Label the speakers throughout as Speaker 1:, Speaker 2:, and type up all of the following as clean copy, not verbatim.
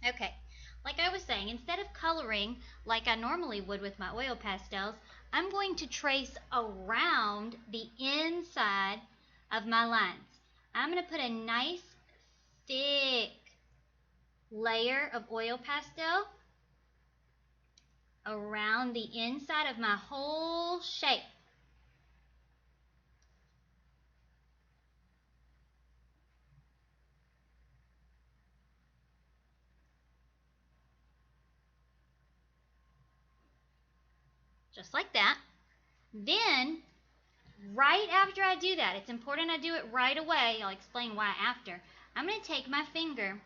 Speaker 1: Okay, like I was saying, instead of coloring like I normally would with my oil pastels, I'm going to trace around the inside of my lines. I'm going to put a nice thick layer of oil pastel around the inside of my whole shape. Just like that. Then, right after I do that, it's important I do it right away. I'll explain why after. I'm going to take my finger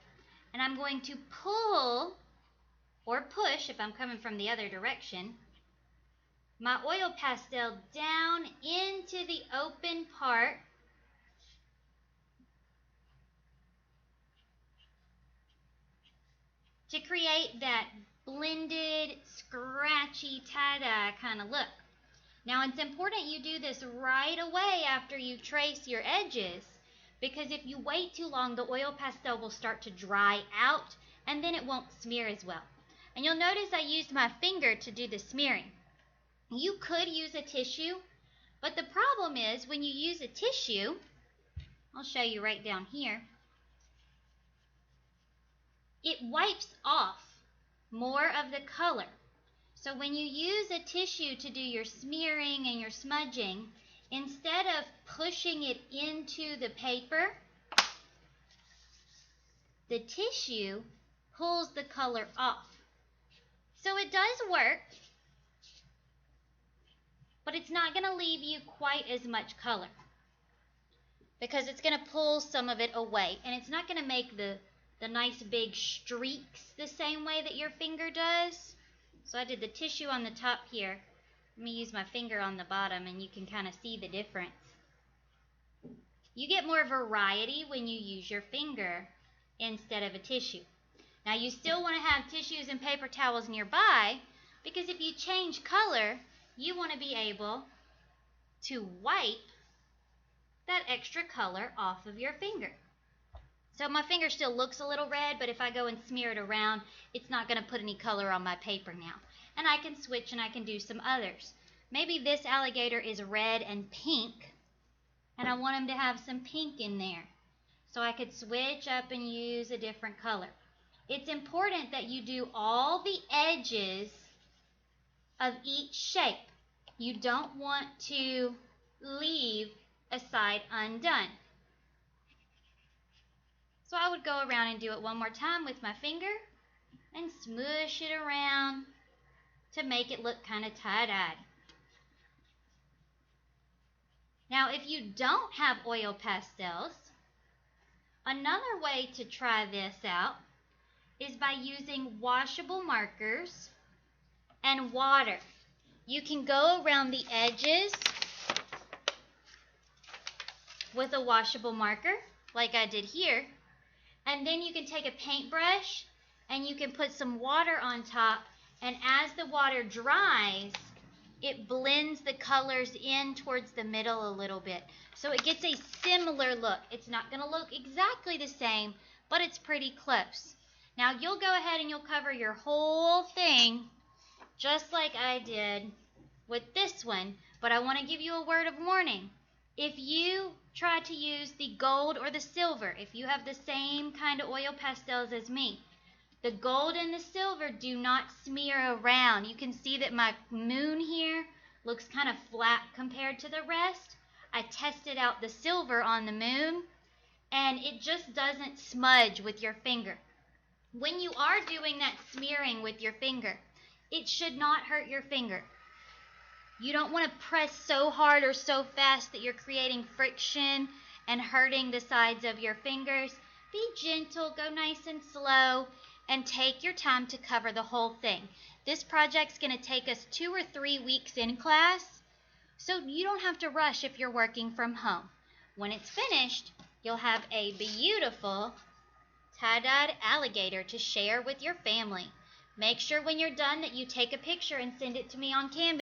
Speaker 1: and I'm going to pull or push, if I'm coming from the other direction, my oil pastel down into the open part to create that blended, scratchy tie-dye kind of look. Now it's important you do this right away after you trace your edges, because if you wait too long, the oil pastel will start to dry out and then it won't smear as well. And you'll notice I used my finger to do the smearing. You could use a tissue, but the problem is when you use a tissue, I'll show you right down here, it wipes off more of the color. So when you use a tissue to do your smearing and your smudging, instead of pushing it into the paper, the tissue pulls the color off. So it does work, but it's not going to leave you quite as much color because it's going to pull some of it away, and it's not going to make the nice big streaks the same way that your finger does. So I did the tissue on the top here. Let me use my finger on the bottom and you can kind of see the difference. You get more variety when you use your finger instead of a tissue. Now you still want to have tissues and paper towels nearby, because if you change color, you want to be able to wipe that extra color off of your finger. So my finger still looks a little red, but if I go and smear it around, it's not going to put any color on my paper now. And I can switch and I can do some others. Maybe this alligator is red and pink, and I want him to have some pink in there. So I could switch up and use a different color. It's important that you do all the edges of each shape. You don't want to leave a side undone. So I would go around and do it one more time with my finger and smush it around to make it look kind of tie-dyed. Now if you don't have oil pastels, another way to try this out is by using washable markers and water. You can go around the edges with a washable marker like I did here, and then you can take a paintbrush and you can put some water on top, and as the water dries, it blends the colors in towards the middle a little bit. So it gets a similar look. It's not going to look exactly the same, but it's pretty close. Now you'll go ahead and you'll cover your whole thing just like I did with this one, but I want to give you a word of warning. If you try to use the gold or the silver, if you have the same kind of oil pastels as me, the gold and the silver do not smear around. You can see that my moon here looks kind of flat compared to the rest. I tested out the silver on the moon, and it just doesn't smudge with your finger. When you are doing that smearing with your finger, it should not hurt your finger. You don't want to press so hard or so fast that you're creating friction and hurting the sides of your fingers. Be gentle, go nice and slow, and take your time to cover the whole thing. This project's going to take us 2 or 3 weeks in class, so you don't have to rush if you're working from home. When it's finished, you'll have a beautiful tie-dyed alligator to share with your family. Make sure when you're done that you take a picture and send it to me on Canvas.